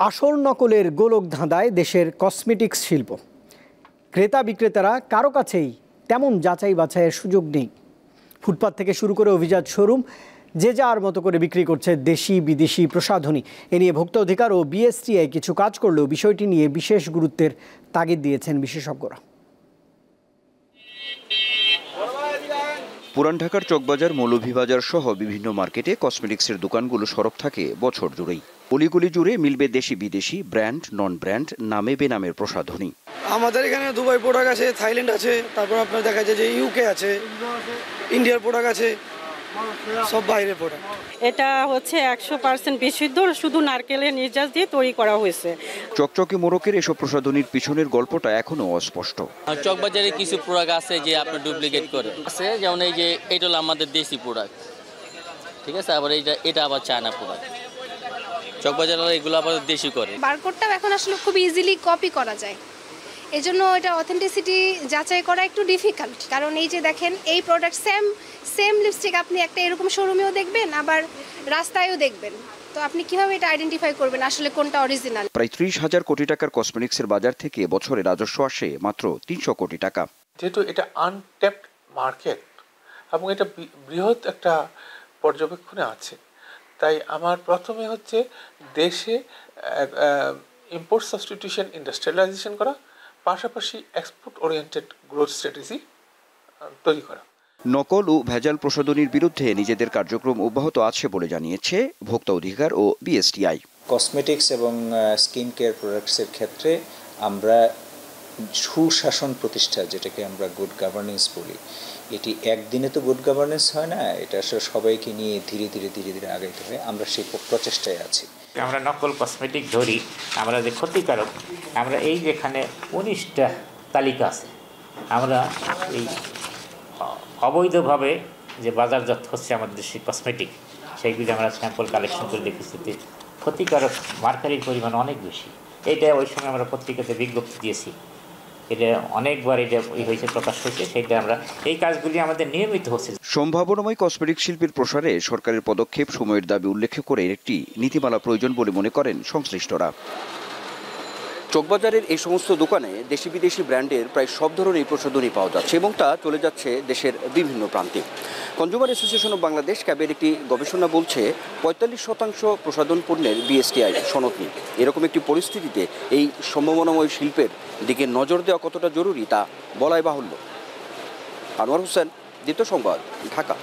আসল নকলের গোলক ধাঁধায় দেশের কসমেটিক্স শিল্প। ক্রেতা বিক্রেতারা কারো কাছেই তেমন যাচাই বাছাইয়ের সুযোগ নেই। ফুটপাত থেকে শুরু করে অভিজাত শোরুম যে যার মতো করে বিক্রি করছে দেশি বিদেশি প্রসাধনী। এ নিয়ে ভোক্তা অধিকার ও বিএসটিআই কিছু কাজ করলেও বিষয়টি নিয়ে বিশেষ গুরুত্বের তাগিদ দিয়েছেন বিশেষজ্ঞরা। পুরান ঢাকার চকবাজার, মৌলভীবাজার সহ বিভিন্ন মার্কেটে কসমেটিক্সের দোকানগুলো সরব থাকে বছর জুড়েই। অলিগলি জুড়ে মিলবে দেশি বিদেশি, ব্র্যান্ড নন ব্র্যান্ড, নামে বেনামের প্রসাধনী। আমাদের এখানে দুবাই প্রোডাক্ট আছে, থাইল্যান্ড আছে, তারপর আপনার দেখা যায় যে ইউকে আছে, ইন্ডিয়ার প্রোডাক্ট আছে, সব বাইরের প্রোডাক্ট। এটা হচ্ছে 100% বিশুদ্ধ, শুধু নারকেলের নির্যাস দিয়ে তৈরি করা হয়েছে। চকচকে মোড়কের এসব প্রসাধনীর পিছনের গল্পটা এখনো অস্পষ্ট। চকবাজারে কিছু প্রোডাক্ট আছে যে আপনার ডুপ্লিকেট করে আছে, যেমন এই যে এটা হলো আমাদের দেশি প্রোডাক্ট, ঠিক আছে, আবার এটা আবার চায়না প্রোডাক্ট। চকবাজারে এগুলো আবার দেশি করে। বারকোডটাও এখন আসলে খুব ইজিলি কপি করা যায়, এজন্য এটা অথেন্টিসিটি যাচাই করা একটু ডিফিকাল্ট। কারণ এই যে দেখেন, এই প্রোডাক্ট সেম লিপস্টিক আপনি একটা এরকম শোরুমেও দেখবেন, আবার রাস্তায়ও দেখবেন, তো আপনি কিভাবে এটা আইডেন্টিফাই করবেন আসলে কোনটা অরিজিনাল? প্রায় 30,000 কোটি টাকার কসমেটিক্সের বাজার থেকে বছরে রাজস্ব আসে মাত্র 300 কোটি টাকা। যেহেতু এটা আনট্যাপড মার্কেট এবং এটা বৃহৎ একটা পর্যবেক্ষণে আছে, তাই আমার প্রথমে হচ্ছে দেশে ইম্পোর্ট সাবস্টিটিউশন ইন্ডাস্ট্রিয়ালাইজেশন করা, পাশাপাশি এক্সপোর্ট ওরিয়েন্টেড গ্রোথ স্ট্র্যাটেজি তৈরি করা। নকল ও ভেজাল প্রসাধনীর বিরুদ্ধে নিজেদের কার্যক্রম অব্যাহত আছে বলে জানিয়েছে ভোক্তা অধিকার ও বিএসটিআই। কসমেটিক্স এবং স্কিন কেয়ার প্রোডাক্টসের ক্ষেত্রে আমরা সুশাসন প্রতিষ্ঠা, যেটাকে আমরা গুড গভর্নেন্স বলি, এটি একদিনে তো গুড গভর্নেন্স হয় না, এটা আসলে সবাইকে নিয়ে ধীরে ধীরে আগাইতে হয়। আমরা সেই প্রচেষ্টায় আছি। আমরা নকল কসমেটিক ধরি, আমরা যে ক্ষতিকারক, আমরা এই যেখানে 19টা তালিকা আছে, আমরা এই অবৈধভাবে যে বাজারজাত হচ্ছে আমাদের দেশি কসমেটিক, সেইগুলি আমরা স্যাম্পল কালেকশন করে দেখেছি, ক্ষতিকারক মার্কারির পরিমাণ অনেক বেশি। এইটা ওই সময় আমরা পত্রিকাতে বিজ্ঞপ্তি দিয়েছি, এটা অনেকবার এটা হয়েছে, প্রকাশ হয়েছে, সেটা আমরা এই কাজগুলি আমাদের নিয়মিত হচ্ছে। সম্ভাবনাময় কসমেটিক শিল্পের প্রসারে সরকারের পদক্ষেপ সময়ের দাবি উল্লেখ করে একটি নীতিমালা প্রয়োজন বলে মনে করেন সংশ্লিষ্টরা। চকবাজারের এই সমস্ত দোকানে দেশি বিদেশি ব্র্যান্ডের প্রায় সব ধরনের প্রসাধনী পাওয়া যাচ্ছে এবং তা চলে যাচ্ছে দেশের বিভিন্ন প্রান্তে। কনজিউমার অ্যাসোসিয়েশন অব বাংলাদেশ ক্যাবের একটি গবেষণা বলছে 45% প্রসাধন পণ্যের বিএসটিআই সনদ নেই। এরকম একটি পরিস্থিতিতে এই সম্ভাবনাময় শিল্পের দিকে নজর দেওয়া কতটা জরুরি তা বলাই বাহুল্য। আনোয়ার হোসেন, দীপ্ত সংবাদ, ঢাকা।